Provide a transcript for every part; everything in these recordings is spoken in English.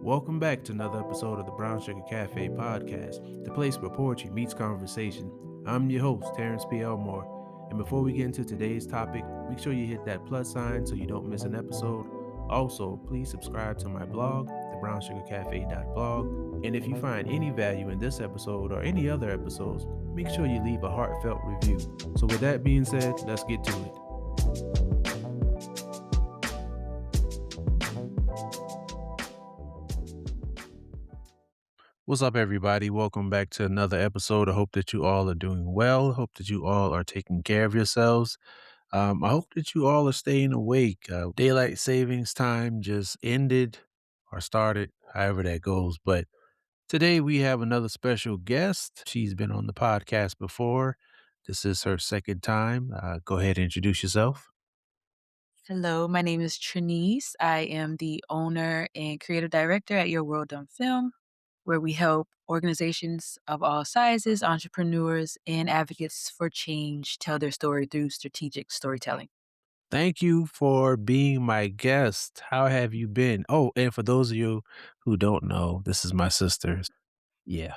Welcome back to another episode of the Brown Sugar Cafe podcast, the place where poetry meets conversation. I'm your host, Terrence P. Elmore, and before we get into today's topic, make sure you hit that plus sign so you don't miss an episode. Also, please subscribe to my blog, thebrownsugarcafe.blog, and if you find any value in this episode or any other episodes, make sure you leave a heartfelt review. So with that being said, let's get to it. What's up, everybody? Welcome back to another episode. I hope that you all are doing well. Hope that you all are taking care of yourselves. I hope that you all are staying awake. Daylight savings time just ended or started, however that goes. But today we have another special guest. She's been on the podcast before. This is her second time. Go ahead and introduce yourself. Hello, my name is Trenise. I am the owner and creative director at Your World on Film, where we help organizations of all sizes, entrepreneurs, and advocates for change tell their story through strategic storytelling. Thank you for being my guest. How have you been? Oh, and for those of you who don't know, this is my sister. Yeah.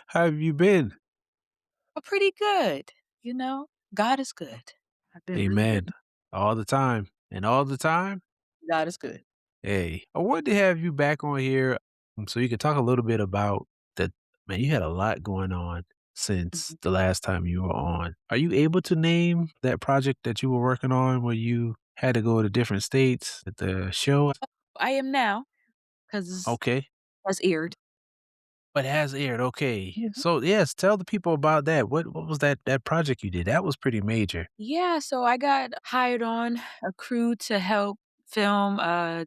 How have you been? Pretty good. You know, God is good. I've been really Amen. good. All the time. And all the time, God is good. hey, I wanted to have you back on here so you could talk a little bit about that. Man, you had a lot going on since Mhm. the last time you were on. Are you able to name that project that you were working on where you had to go to different states at the show? I am now because Okay. it has aired. But it has aired. Okay. Mhm. So yes, tell the people about that. What was that project you did? That was pretty major. Yeah, so I got hired on a crew to help film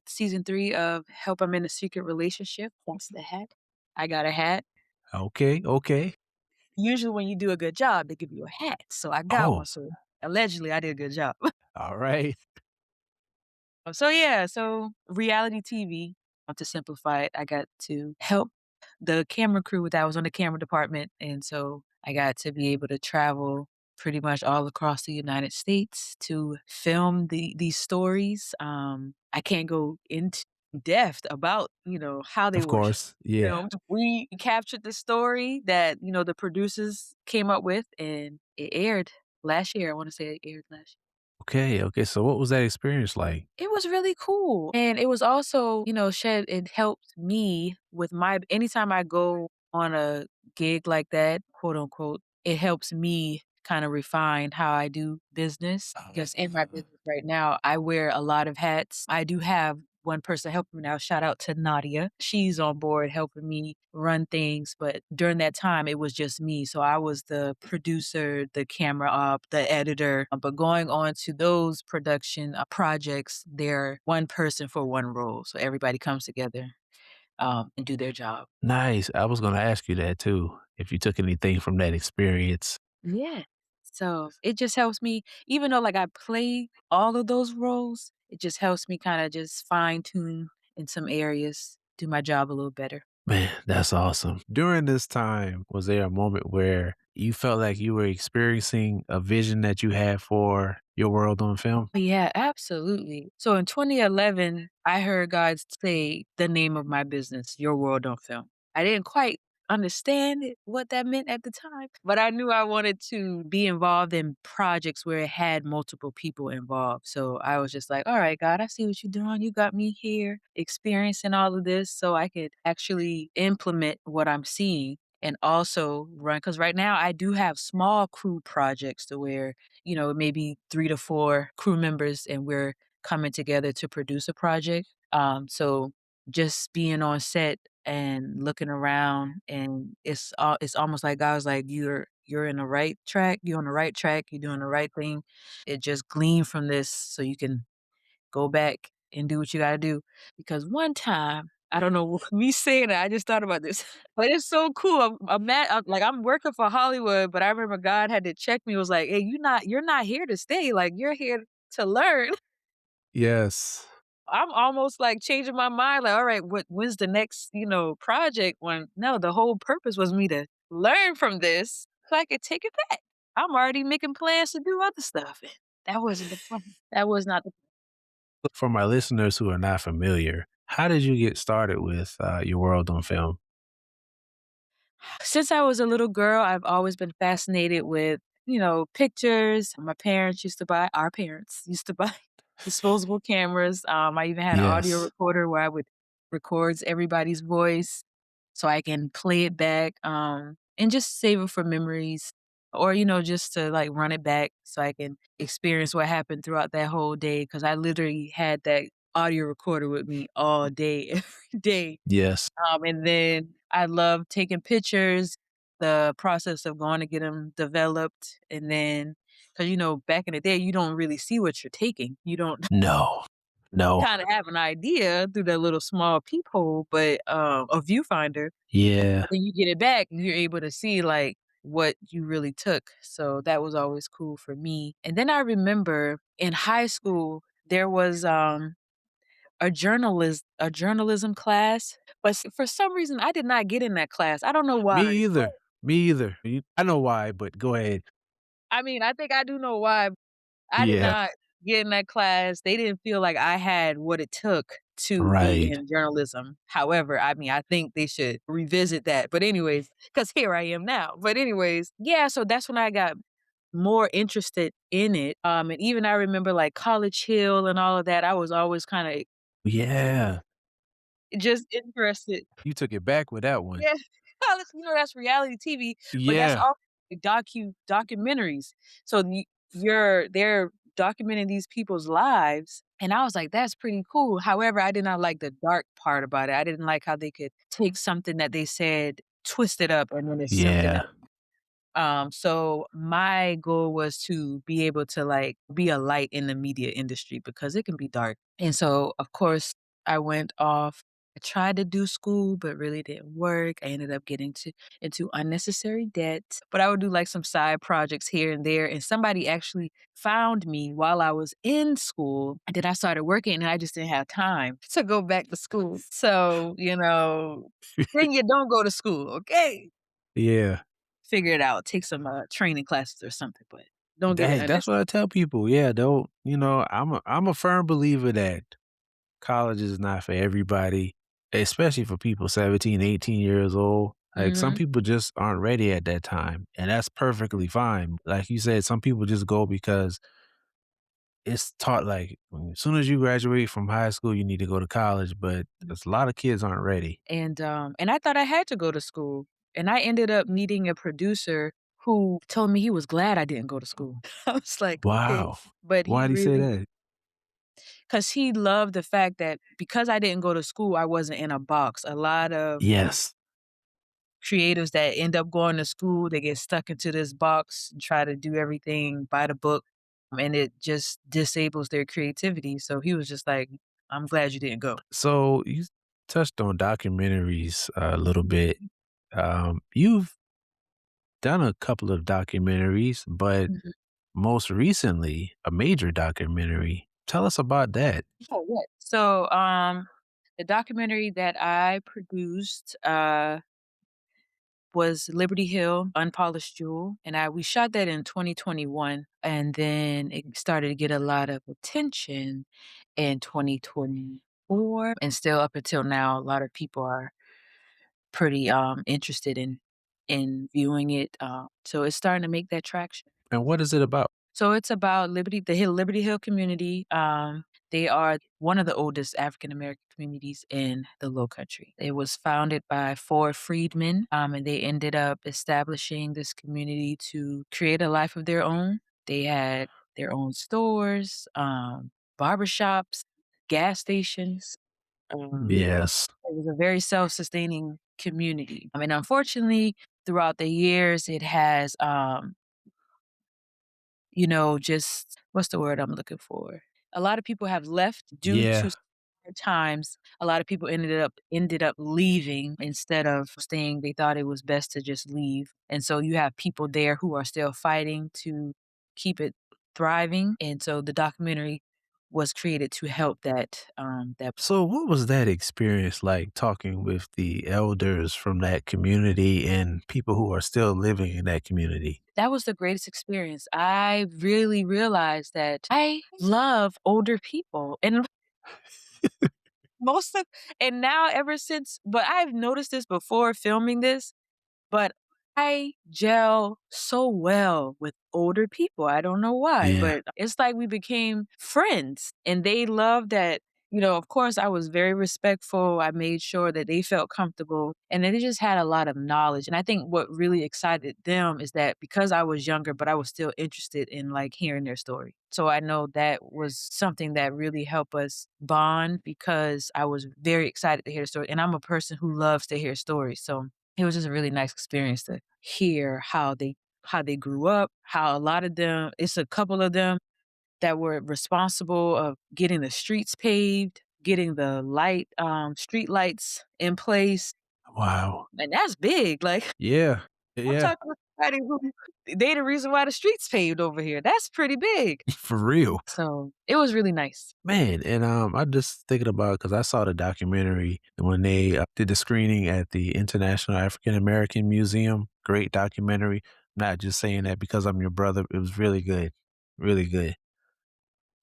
season 3 of Help I'm in a Secret Relationship. That's the hat. I got a hat. Okay, okay. Usually when you do a good job, they give you a hat. So I got Oh, one. So allegedly I did a good job. all right. So yeah, so reality TV, to simplify it, I got to help the camera crew that was on the camera department. And so I got to be able to travel pretty much all across the United States to film these stories. I can't go into depth about, how they Of were course. Yeah. filmed. We captured the story that, the producers came up with and it aired last year. I want to say it aired last year. Okay, okay, so what was that experience like? It was really cool, and it was also, it helped me with my anytime I go on a gig like that, quote, unquote, it helps me kinda refine how I do business, because in my business right now, I wear a lot of hats. I do have one person helping me now, shout out to Nadia. She's on board helping me run things, but during that time, it was just me, so I was the producer, the camera op, the editor, but going on to those production, projects, they're one person for one role, so everybody comes together, and do their job. Nice. I was gonna ask you that too, if you took anything from that experience. Yeah. So, it just helps me even though, like, I play all of those roles, it just helps me kinda just fine tune in some areas, do my job a little better. Man, that's awesome. During this time, was there a moment where you felt like you were experiencing a vision that you had for your world on film? Yeah, absolutely. So in 2011, I heard God say the name of my business, Your World on Film. I didn't quite understand what that meant at the time, but I knew I wanted to be involved in projects where it had multiple people involved. So I was just like, all right, God, I see what you're doing. You got me here experiencing all of this so I could actually implement what I'm seeing and also run. Because right now I do have small crew projects to where maybe 3 to 4 crew members, and we're coming together to produce a project. So just being on set and looking around, and it's almost like God was like, "You're in the right track. You're on the right track. You're doing the right thing. It just glean from this so you can go back and do what you gotta do." Because one time, I don't know, me saying that, I just thought about this, but it's so cool. I'm working for Hollywood, but I remember God had to check me, was like, "Hey, you're not here to stay, like, you're here to learn." Yes. I'm almost, like, changing my mind, like, "Alright, when's the next, project?" When no, the whole purpose was me to learn from this so I could take it back. I'm already making plans to do other stuff, and that wasn't the plan. That was not the For my listeners who are not familiar, how did you get started with your world on film? Since I was a little girl, I've always been fascinated with, pictures. My parents used to buy our parents used to buy disposable cameras. I even had an audio Yes. recorder where I would records everybody's voice so I can play it back, and just save it for memories or, just to, like, run it back so I can experience what happened throughout that whole day. Because I literally had that audio recorder with me all day, every day. Yes. And then I love taking pictures, the process of going to get them developed, and then, because back in the day, you don't really see what you're taking. You don't No. No. kinda have an idea through that little small peephole, but, a viewfinder, Yeah. but then you get it back, and you're able to see, like, what you really took, so that was always cool for me. And then I remember in high school, there was, a journalism class, but for some reason, I did not get in that class. I don't know Me why, but either. Me either. I know why, but go ahead. I mean, I think I do know why. I did Yeah. not get in that class. They didn't feel like I had what it took to be Right. in journalism. However, I mean, I think they should revisit that. But anyways, because here I am now. But anyways, yeah, so that's when I got more interested in it. And even I remember like College Hill and all of that. I was always kind of Yeah. just interested. You took it back with that one. Yeah, that's reality TV, but that's Yeah. also documentaries. So they're documenting these people's lives, and I was like, "That's pretty cool." However, I did not like the dark part about it. I didn't like how they could take something that they said, twist it up, and then it's something Yeah. else. So my goal was to be able to like be a light in the media industry because it can be dark. And so, of course, I went off. I tried to do school, but really didn't work. I ended up getting into unnecessary debt. But I would do like some side projects here and there. And somebody actually found me while I was in school. And then I started working and I just didn't have time to go back to school. So, then you don't go to school, okay? Yeah. Figure it out, take some, training classes or something, but don't get it Hey, unless that's what I tell people. Yeah, don't I'm a firm believer that college is not for everybody, especially for people 17, 18 years old. Like some mhm, people just aren't ready at that time, and that's perfectly fine. Like you said, some people just go because it's taught like as soon as you graduate from high school, you need to go to college, but there's a lot of kids aren't ready. and I thought I had to go to school, and I ended up meeting a producer who told me he was glad I didn't go to school. I was like, "Okay," Wow. but he Why'd he say really, that? because he loved the fact that because I didn't go to school, I wasn't in a box. A lot of Yes. creatives that end up going to school, they get stuck into this box and try to do everything by the book, and it just disables their creativity, so he was just like, "I'm glad you didn't go." So you touched on documentaries a little bit. You've done a couple of documentaries, but Mhm. most recently, a major documentary. Tell us about that. Oh, what? So, the documentary that I produced, was Liberty Hill, Unpolished Jewel, and I we shot that in 2021, and then it started to get a lot of attention in 2024, and still up until now, a lot of people are pretty, interested in viewing it, so it's starting to make that traction. And what is it about? So it's about Liberty Hill community. They are one of the oldest African American communities in the Low Country. It was founded by four freedmen, and they ended up establishing this community to create a life of their own. They had their own stores, barbershops, gas stations. Yes. It was a very self-sustaining community. I mean, unfortunately, throughout the years, it has just what's the word I'm looking for? A lot of people have left due to Yeah. times. A lot of people ended up leaving instead of staying. They thought it was best to just leave. And so you have people there who are still fighting to keep it thriving. And so the documentary was created to help that. So what was that experience like talking with the elders from that community and people who are still living in that community? That was the greatest experience. I really realized that I love older people, and most of and now ever since but I've noticed this before filming this, but I gel so well with older people. I don't know why, Yeah. but it's like we became friends and they love that. Of course, I was very respectful. I made sure that they felt comfortable and then they just had a lot of knowledge. And I think what really excited them is that because I was younger, but I was still interested in like hearing their story. So I know that was something that really helped us bond because I was very excited to hear the story. And I'm a person who loves to hear stories. So it was just a really nice experience to hear how they grew up, how a lot of them it's a couple of them that were responsible of getting the streets paved, getting the street lights in place, Wow. and that's big, like, Yeah. I'm Yeah. talking about somebody who they the reason why the streets paved over here, that's pretty big. For real. So, it was really nice. Man, and, I just thinking about because I saw the documentary when they, did the screening at the International African American Museum. Great documentary. Not just saying that because I'm your brother. It was really good. Really good.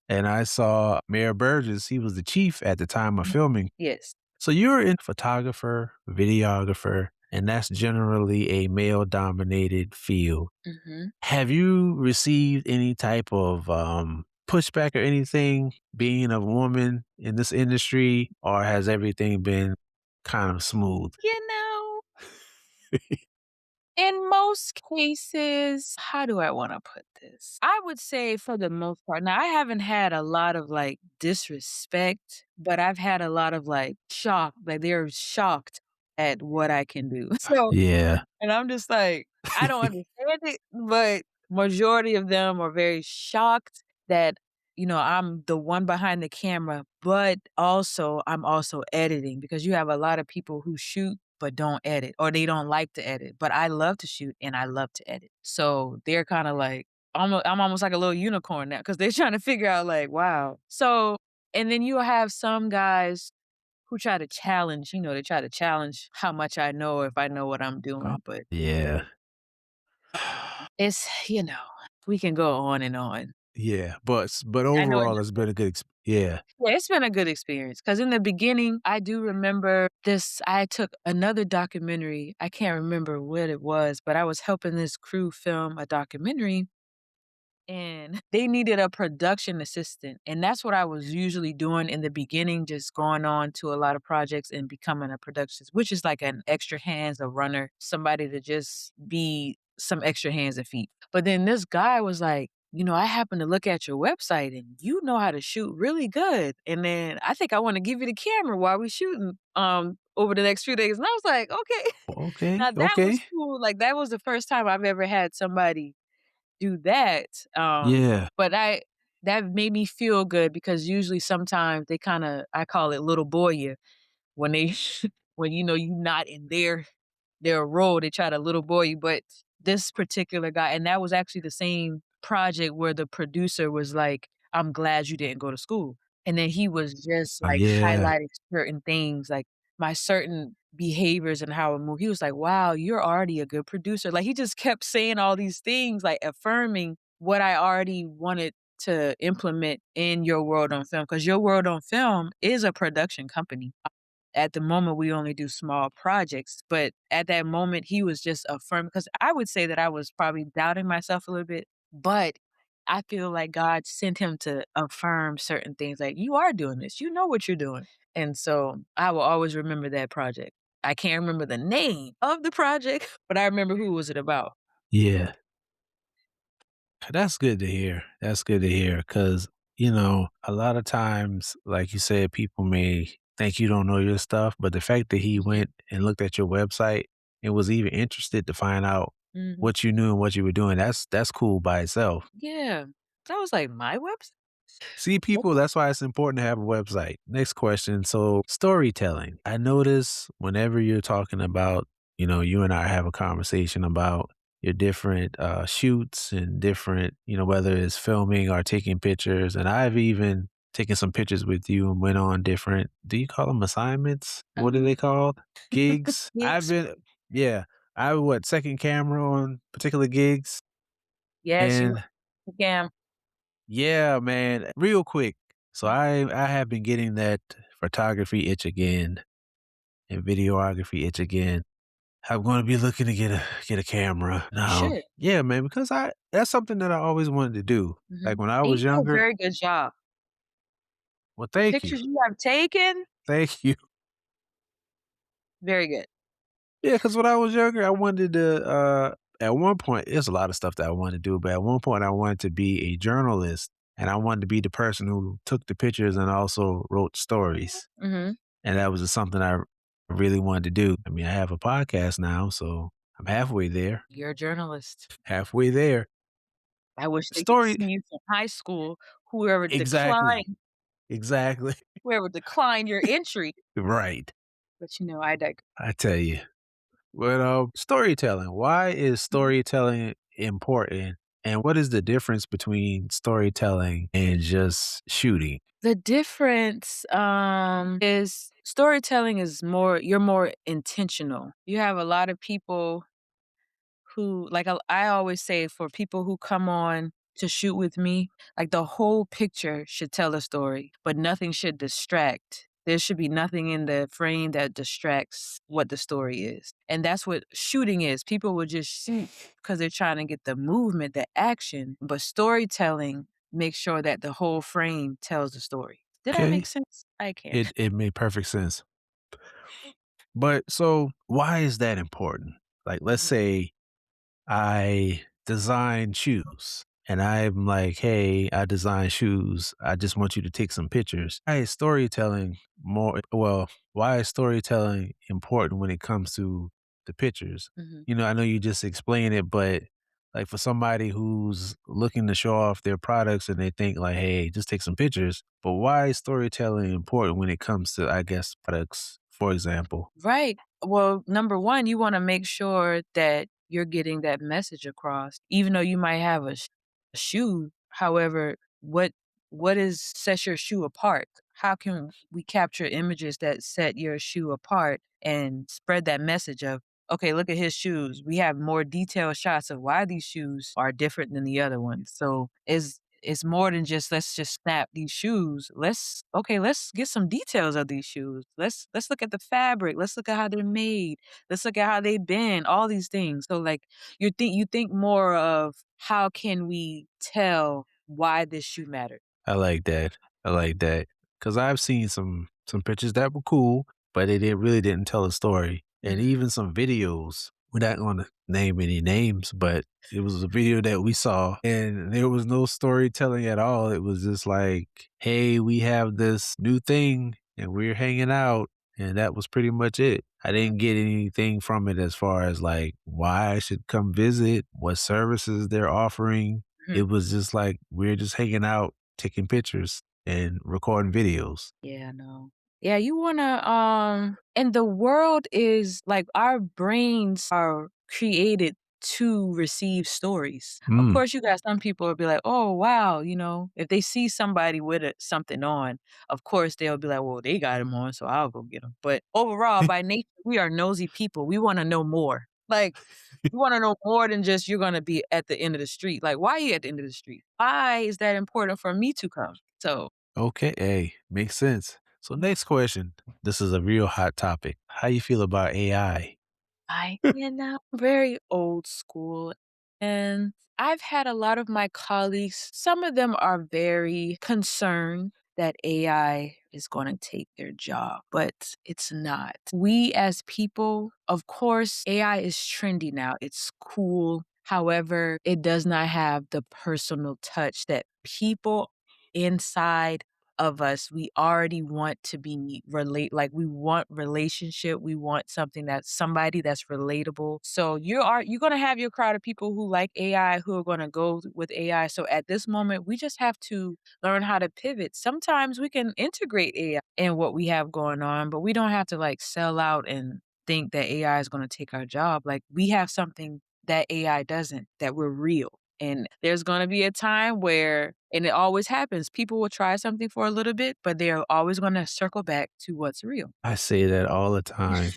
And I saw Mayor Burgess, he was the chief at the time of Mhm. filming. Yes. So you're a photographer, videographer, and that's generally a male-dominated field. Mhm. Have you received any type of, pushback or anything being a woman in this industry, or has everything been kind of smooth? You know In most cases, how do I wanna put this? I would say for the most part now I haven't had a lot of, like, disrespect, but I've had a lot of, like, shock, like, they're shocked at what I can do. Yeah. And I'm just like, I don't understand it, but majority of them are very shocked that, I'm the one behind the camera, but also I'm also editing because you have a lot of people who shoot but don't edit or they don't like to edit. But I love to shoot and I love to edit. So they're kind of like, I'm almost like a little unicorn now because they're trying to figure out, like, wow. So, and then you have some guys who try to challenge, they try to challenge how much I know if I know what I'm Oh, doing, but yeah. we can go on and on. Yeah, but I know overall, it's been a good yeah. yeah, it's been a good experience because in the beginning, I do remember this I took another documentary, I can't remember what it was, but I was helping this crew film a documentary and they needed a production assistant, and that's what I was usually doing in the beginning, just going on to a lot of projects and becoming a production which is like an extra hands, a runner, somebody to just be some extra hands and feet. But then this guy was like, I happen to look at your website and you know how to shoot really good. And then I think I want to give you the camera while we shooting over the next few days. And I was like, okay. Okay, Now that was okay. cool. Like that was the first time I've ever had somebody do that, Yeah. but that made me feel good because usually sometimes they kinda I call it little boy you when they when you not in their role, they try to little boy you, but this particular guy and that was actually the same project where the producer was like, "I'm glad you didn't go to school." And then he was just, like, Yeah. highlighting certain things, like, my certain behaviors and how I move. He was like, "Wow, you're already a good producer." Like, he just kept saying all these things, like, affirming what I already wanted to implement in Your World on Film, because Your World on Film is a production company. At the moment, we only do small projects, but at that moment, he was just affirming. Because I would say that I was probably doubting myself a little bit, but I feel like God sent him to affirm certain things, like, "You are doing this, you know what you're doing." And so, I will always remember that project. I can't remember the name of the project, but I remember who was it about. Yeah. That's good to hear. That's good to hear because, a lot of times, like you said, people may think you don't know your stuff, but the fact that he Mhm, went and looked at your website and was even interested to find out mhm. what you knew and what you were doing, that's cool by itself. Yeah. So I was like, "My website?" See, people, that's why it's important to have a website. Next question. So, storytelling. I notice whenever you're talking about, you and I have a conversation about your different shoots and different, whether it's filming or taking pictures. And I've even taking some pictures with you and went on different, do you call them assignments? What are Um, they called? Gigs? I've gigs. been yeah, I what, second camera on particular gigs, Yes, you and scam. yeah, man, real quick. So I have been getting that photography itch again and videography itch again. I'm gonna be looking to get a camera You now. should. Yeah, man, because I that's something that I always wanted to do. Like Mhm. when I And you was do a younger. very good job. Well, The thank you. pictures you have taken, Thank you. very good. Yeah, because when I was younger, I wanted to, at one point, there's a lot of stuff that I wanted to do, but at one point I wanted to be a journalist and I wanted to be the person who took the pictures and also wrote stories. Mhm. And that was just something I really wanted to do. I mean, I have a podcast now, so I'm halfway there. You're a journalist. Halfway there. I wish they could Story see you from high school, whoever exactly. declined Exactly. whoever declined your entry. Right. But, I digress. I tell you. But, storytelling. Why is Mhm. storytelling important? And what is the difference between storytelling and just shooting? The difference, is storytelling is more you're more intentional. You have a lot of people who like, I always say for people who come on to shoot with me, like, the whole picture should tell a story, but nothing should distract. There should be nothing in the frame that distracts what the story is, and that's what shooting is. People will just shoot because 'cause they're trying to get the movement, the action, but storytelling makes sure that the whole frame tells the story. Did I make Okay. sense? I can't. It made perfect sense. But so why is that important? Like, let's say I design shoes. And I'm like, hey, I design shoes. I just want you to take some pictures. Why is storytelling why is storytelling important when it comes to the pictures? Mhm. I know you just explained it, but like for somebody who's looking to show off their products and they think like, hey, just take some pictures. But why is storytelling important when it comes to, I guess, products, for example? Right. Well, number 1, you wanna make sure that you're getting that message across, even though you might have a shoe. However, what is sets your shoe apart? How can we capture images that set your shoe apart and spread that message of, "Okay, look at his shoes." We have more detailed shots of why these shoes are different than the other ones. So, it's more than just, "Let's just snap these shoes." Let's get some details of these shoes. Let's look at the fabric. Let's look at how they're made. Let's look at how they bend, all these things. So, like, you think more of how can we tell why this shoe mattered? I like that. I like that because I've seen some pictures that were cool, but it really didn't tell a story, and Mhm. even some videos. We're not gonna name any names, but it was a video that we saw, and there was no storytelling at all. It was just like, "Hey, we have this new thing, and we're hanging out," and that was pretty much it. I didn't get anything from it as far as, like, why I should come visit, what services they're offering. Mhm. It was just like, we're just hanging out, taking pictures and recording videos. Yeah, no. Yeah, you wanna, and the world is like our brains are created to receive stories. Of Mm, course, you got some people will be like, "Oh, wow," if they see somebody with something on, of course, they'll be like, "Well, they got him on, so I'll go get him." But overall, by nature, we are nosy people. We wanna know more. Like, we wanna know more than just you're gonna be at the end of the street. Like, why are you at the end of the street? Why is that important for me to come? So okay, hey, makes sense. So next question. This is a real hot topic. How you feel about AI? Very old school. And I've had a lot of my colleagues, some of them are very concerned that AI is going to take their job, but it's not. We as people, of course, AI is trendy now. It's cool. However, it does not have the personal touch that people inside of us, we already want to be like we want relationship, we want something that's somebody that's relatable. So you're gonna have your crowd of people who like AI who are gonna go with AI. So at this moment, we just have to learn how to pivot. Sometimes we can integrate AI in what we have going on, but we don't have to like sell out and think that AI is gonna take our job. Like we have something that AI doesn't, that we're real. And there's gonna be a time where and it always happens, people will try something for a little bit, but they're always gonna circle back to what's real. I say that all the time.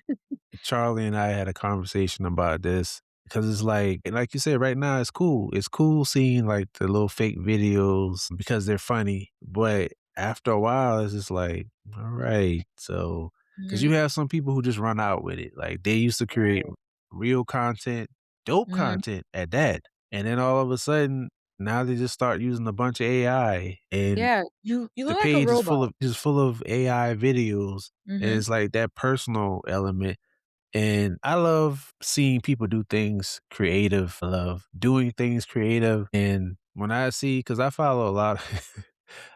Charlie and I had a conversation about this because it's like you said, right now it's cool. It's cool seeing like the little fake videos because they're funny, but after a while, it's just like, all right, so because you Mhm. have some people who just run out with it. Like they used to create Right. real content, dope Mhm. content at that, and then all of a sudden now they just start using a bunch of AI and Yeah, you the look like a page is robot. full of AI videos, and Mhm. it's like that personal element, and I love seeing people do things creative. I love doing things creative, and when I see, because I follow a lot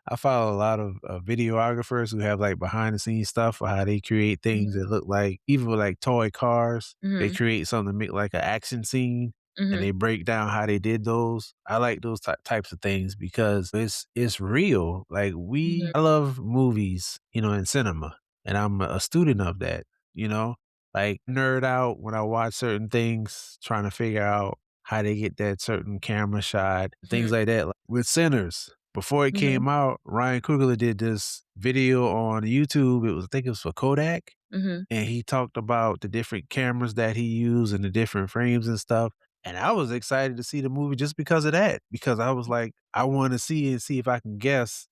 I follow a lot of, videographers who have, like, behind the scenes stuff of how they create things Mhm. that look like even with, like, toy cars, they Mhm. create something to make, like, an action scene, and Mhm. they break down how they did those. I like those types of things because it's real. Like, Mhm. I love movies, in cinema, and I'm a student of that, you know? Like, nerd out when I watch certain things, trying to figure out how they get that certain camera shot, things Mhm. like that. Like, with Sinners, before it Mhm. came out, Ryan Coogler did this video on YouTube. I think it was for Kodak, Mhm. and he talked about the different cameras that he used and the different frames and stuff. And I was excited to see the movie just because of that, because I was like, I want to see if I can guess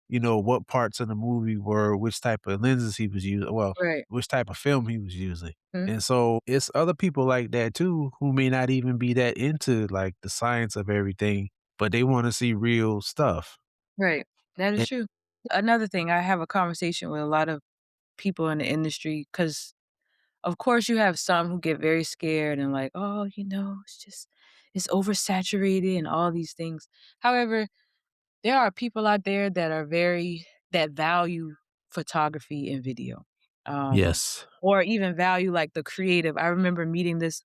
what parts of the movie were which type of lenses he was using, well, Right. which type of film he was using. Mhm. And so it's other people like that too who may not even be that into like the science of everything, but they want to see real stuff. Right. That is And true. Another thing, I have a conversation with a lot of people in the industry because, of course, you have some who get very scared and like, "Oh, it's oversaturated and all these things." However, there are people out there that value photography and video, yes. or even value, like, the creative. I remember meeting this,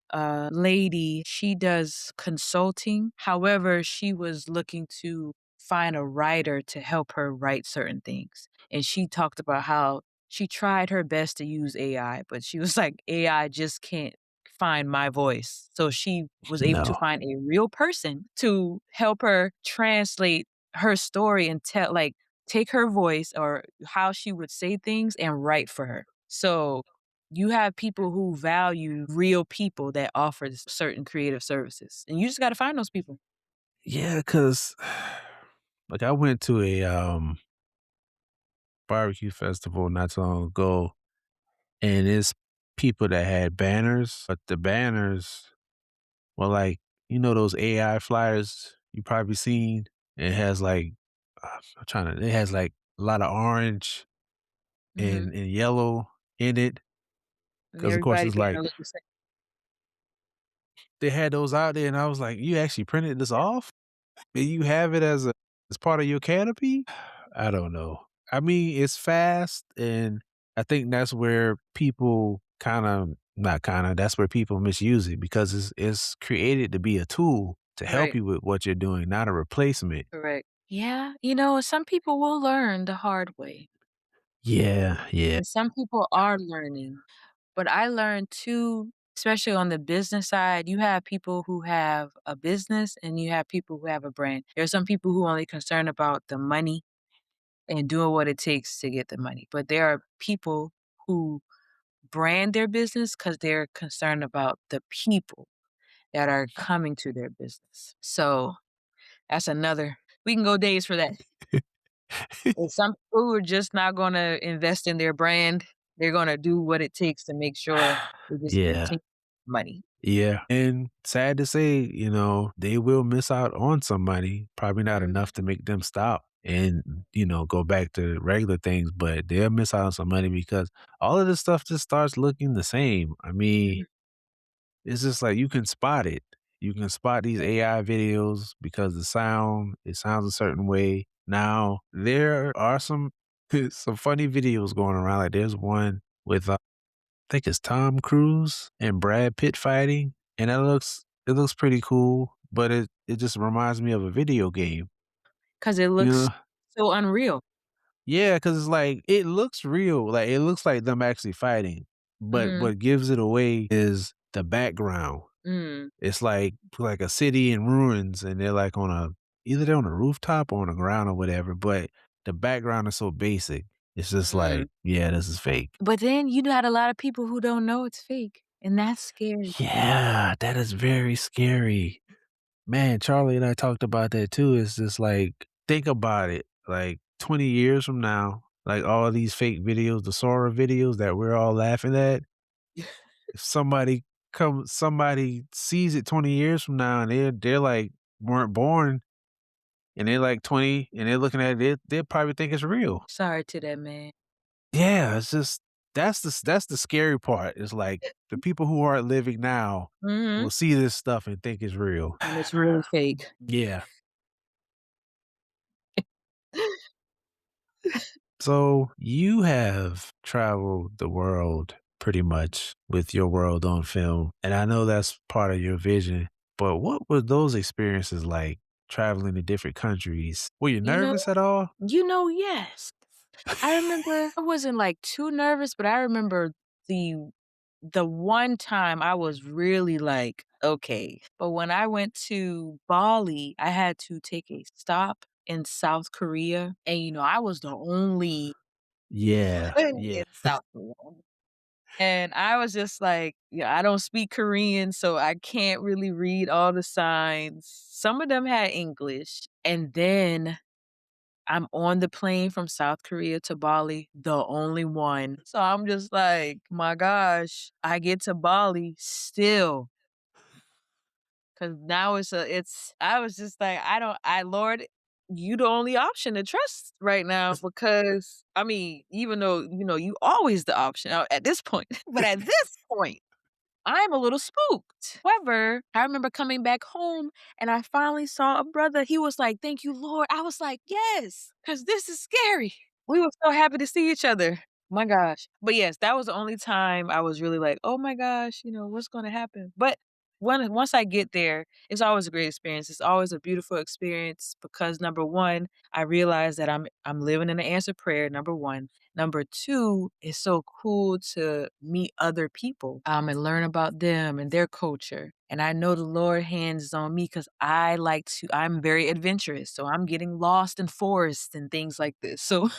lady, she does consulting, however, she was looking to find a writer to help her write certain things, and she talked about how she tried her best to use AI, but she was like, "AI just can't find my voice." So she was able to No. find a real person to help her translate her story and take her voice or how she would say things and write for her. So, you have people who value real people that offers certain creative services, and you just gotta find those people. Yeah, cause like I went to a barbecue festival not too long ago, and it's people that had banners, but the banners well, like, those AI flyers you probably seen? It has like, it has like a lot of orange Mhm. and yellow in it. And Cause of course everybody it's banner like, look the same. they had those out there and I was like, you actually printed this off? And you have it as part of your canopy? I don't know. I mean, it's fast and I think that's where people not kinda, that's where people misuse it because it's created to be a tool to help Right, you with what you're doing, not a replacement. correct. Yeah, some people will learn the hard way, Yeah, yeah. and some people are learning. But I learned too, especially on the business side, you have people who have a business and you have people who have a brand. There are some people who are only concerned about the money and doing what it takes to get the money. But there are people who brand their business because they're concerned about the people that are coming to their business. So that's another we can go days for that. And some people who are just not gonna invest in their brand. They're gonna do what it takes to make sure they just Yeah, continue money. yeah, and sad to say, they will miss out on some money, probably not Mhm, enough to make them stop and, go back to regular things, but they'll miss out on some money because all of this stuff just starts looking the same. I mean, mhm, it's just like you can spot it. You can spot these right. AI videos because it sounds a certain way. Now, there are some some funny videos going around. Like there's one with I think it's Tom Cruise and Brad Pitt fighting, and it looks pretty cool, but it just reminds me of a video game. 'Cause it You looks know? so unreal. Yeah, because it's like it looks real, like it looks like them actually fighting, but Mhm, what gives it away is the background. Mm, It's like a city in ruins, and they're like on a either they're on a rooftop or on the ground or whatever, but the background is so basic. It's just mm. like, yeah, this is fake. But then you got a lot of people who don't know it's fake, and that's scary to me. Yeah, that is very scary. Man, Charlie and I talked about that too. It's just like, think about it. Like 20 years from now, like all these fake videos, the Sora videos that we're all laughing at, if somebody sees it 20 years from now and they're like weren't born and they're like 20 and they're looking at it, they'll probably think it's real. Sorry to that man. Yeah, it's just that's the scary part. It's like the people who aren't living now Mhm. will see this stuff and think it's real. And it's really fake. Yeah. So you have traveled the world pretty much with your world on film, and I know that's part of your vision. But what were those experiences like traveling to different countries? Were you You know nervous at all? yes. I remember I wasn't, like, too nervous, but I remember the the one time I was really like, "Okay." But when I went to Bali, I had to take a stop in South Korea, and, I was the only Yeah, in yeah. South Korea. And I was just like, yeah, I don't speak Korean, so I can't really read all the signs. Some of them had English. And then I'm on the plane from South Korea to Bali, the only one. So I'm just like, my gosh, I get to Bali still. Cause now I was just like, Lord, you the only option to trust right now because I mean, even though, you always the option at this point, but at this point, I'm a little spooked. However, I remember coming back home and I finally saw a brother. He was like, "Thank you, Lord." I was like, "Yes, because this is scary." We were so happy to see each other. My gosh. But yes, that was the only time I was really like, "Oh my gosh, what's gonna happen?" But once I get there, it's always a great experience. It's always a beautiful experience because number one, I realize that I'm living in an answered prayer, number one. Number two, it's so cool to meet other people, and learn about them and their culture. And I know the Lord hands is on me because I'm very adventurous. So I'm getting lost in forests and things like this. So,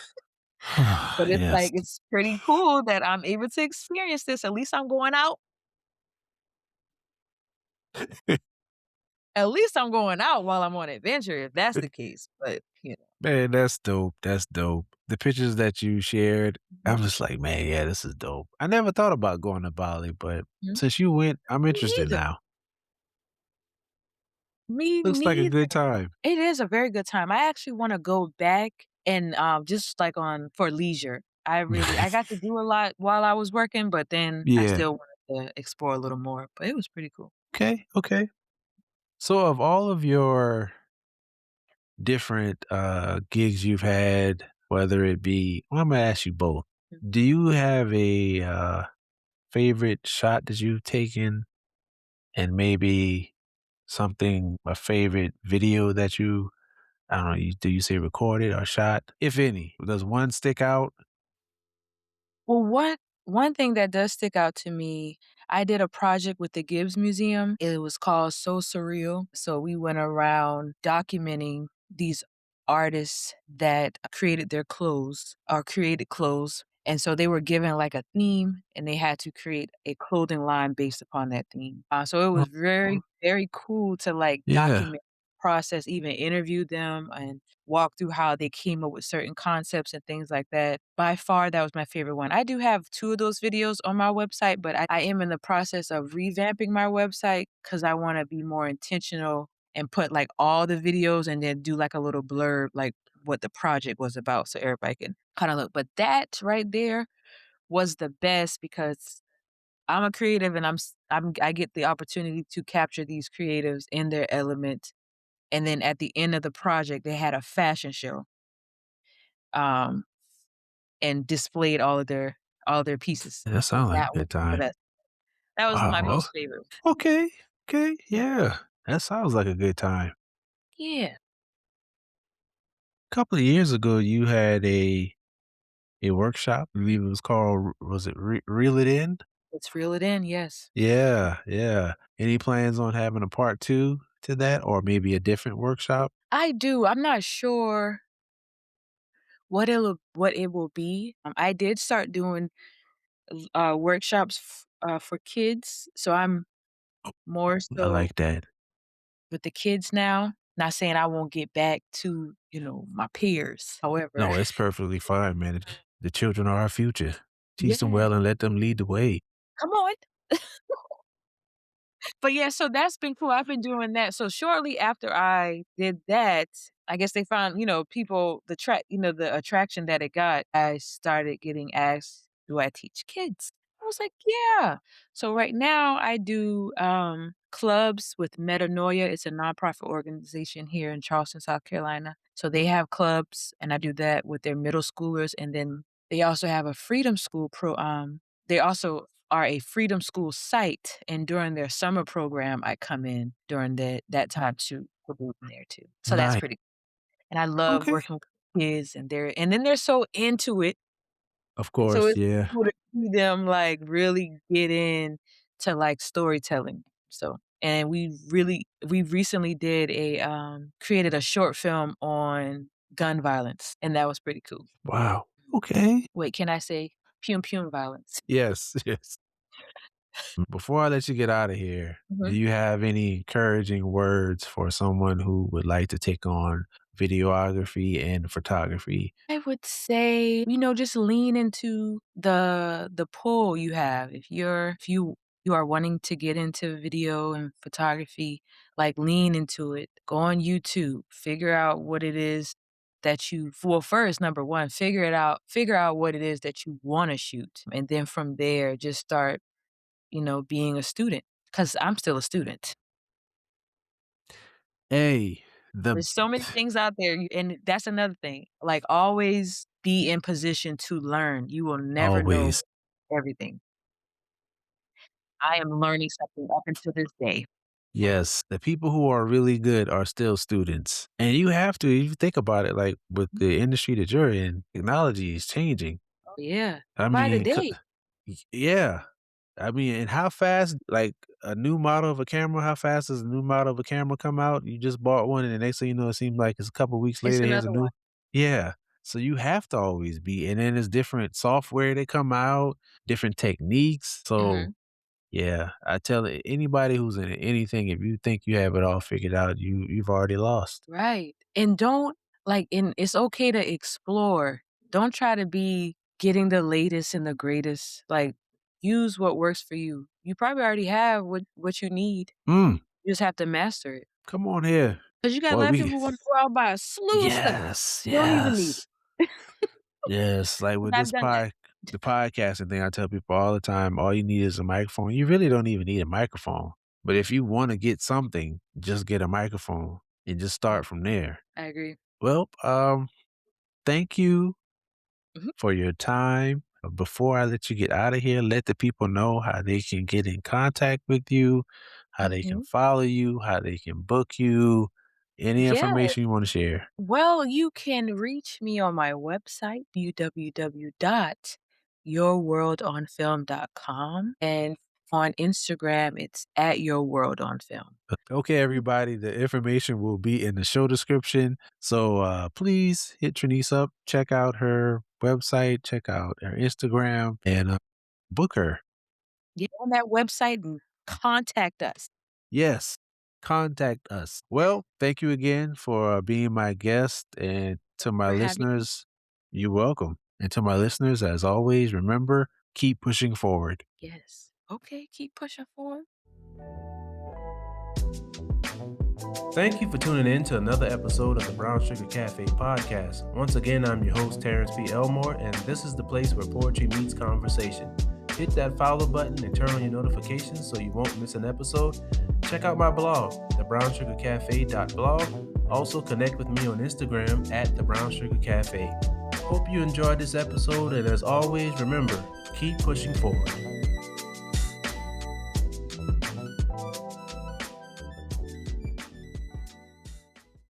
but it's Yes. like, it's pretty cool that I'm able to experience this. At least I'm going out. At least I'm going out while I'm on adventure, if that's the case. But, Man, that's dope. That's dope. The pictures that you shared, Mhm. I'm just like, man, yeah, this is dope. I never thought about going to Bali, but Mhm. since you went, I'm Me interested neither. now. Me Looks like a neither. good time. It is a very good time. I actually wanna go back and, just, like, on for leisure. I got to do a lot while I was working, but then I Yeah. still wanted to explore a little more, but it was pretty cool. Okay. Okay. So, of all of your different gigs you've had, whether it be, well, I'm gonna ask you both. Mm. Do you have a favorite shot that you've taken, and maybe a favorite video that you, I don't know, do you say recorded or shot? If any, does one stick out? Well, one thing that does stick out to me, I did a project with the Gibbs Museum. It was called So Surreal. So we went around documenting these artists that created their clothes or created clothes. And so they were given like a theme and they had to create a clothing line based upon that theme. So it Oh, was very, very cool to like yeah. document process, even interview them and walk through how they came up with certain concepts and things like that. By far, that was my favorite one. I do have 2 of those videos on my website, but I am in the process of revamping my website because I wanna be more intentional and put, like, all the videos and then do, like, a little blurb, like, what the project was about so everybody can kinda look. But that right there was the best because I'm a creative and I get the opportunity to capture these creatives in their element, and then at the end of the project, they had a fashion show. Um and displayed all of their pieces. That So sounds like a that was good the time. best. That was my Wow. most favorite. Okay. Okay. Yeah. That sounds like a good time. Yeah. A couple of years ago, you had a workshop. I believe it was called, was it Reel It In? Let's reel it in, yes. Yeah, yeah. Any plans on having a part 2 to that or maybe a different workshop? I do, I'm not sure what it will be. I did start doing workshops for kids, so I'm more I so like that. with the kids now. Not saying I won't get back to, my peers, however. No, it's perfectly fine, man. The children are our future. Teach them Yeah, well and let them lead the way. come on. But yeah, so that's been cool. I've been doing that. So shortly after I did that, I guess they found, people the attraction that it got. I started getting asked, "Do I teach kids?" I was like, "Yeah." So right now I do clubs with Metanoia. It's a nonprofit organization here in Charleston, South Carolina. So they have clubs and I do that with their middle schoolers and then they also have a freedom school they also are a freedom school site, and during their summer program, I come in during that time to be there too. So that's Nice. pretty and I love Okay. working with kids and then they're so into it, Of so course, it's yeah. cool to see them, like, really get in to, like, storytelling. So and we recently did created a short film on gun violence, and that was pretty cool. Wow. Okay. Wait, can I say "Pum pum" violence? Yes, yes. Before I let you get out of here, do Mhm. you have any encouraging words for someone who would like to take on videography and photography? I would say, just lean into the pull you have. If you are wanting to get into video and photography, like lean into it. Go on YouTube, figure out what it is that you well, first, number one, figure out what it is that you want to shoot. And then from there, just start, being a student. Because I'm still a student. Hey, the There's so many things out there, and that's another thing, like, always be in position to learn. You will never know always. everything. I am learning something up until this day. Yes, the people who are really good are still students. And you have to, if you think about it, like with the industry that you're in, technology is changing. Oh, yeah. I By the mean, day. yeah. I mean, and how fast, like a new model of a camera, how fast does a new model of a camera come out? You just bought one, and the next thing you know, it seems like it's a couple weeks It's later, here's a another one. new. Yeah. So you have to always be. And then there's different software that come out, different techniques. So Mhm. yeah, I tell anybody who's in anything, if you think you have it all figured out, you've already lost. Right. And don't and it's okay to explore. Don't try to be getting the latest and the greatest. Like, use what works for you. You probably already have what you need. Mm, You just have to master it. come on here. 'Cause you got a Boy, lot of we people wanna go out and buy a slew of stuff. yes, You don't even need yes. it. Yes, like with And I've this done that. the podcasting thing, I tell people all the time, all you need is a microphone. You really don't even need a microphone. But if you wanna get something, just get a microphone and just Yeah, start from there. I agree. Well, thank you Mhm, for your time. Before I let you get out of here, let the people know how they can get in contact with you, how they can mhm. follow you, how they can book you, any Yeah. information you wanna share. Well, you can reach me on my website, www.yourworldonfilm.com, and on Instagram, it's at @yourworldonfilm. Okay, everybody, the information will be in the show description. So please hit Trenise up, check out her website, check out her Instagram, and book her. Get on that website and contact us. Yes, contact us. Well, thank you again for being my guest. And to my For having me. listeners, you're welcome. And to my listeners, as always, remember, keep pushing forward. Yes. Okay, keep pushing forward. Thank you for tuning in to another episode of the Brown Sugar Cafe podcast. Once again, I'm your host, Trenise Elmore, and this is the place where poetry meets conversation. Hit that follow button and turn on your notifications so you won't miss an episode. Check out my blog, thebrownsugarcafe.blog. Also connect with me on Instagram at thebrownsugarcafe. Hope you enjoyed this episode, and as always, remember, keep pushing forward.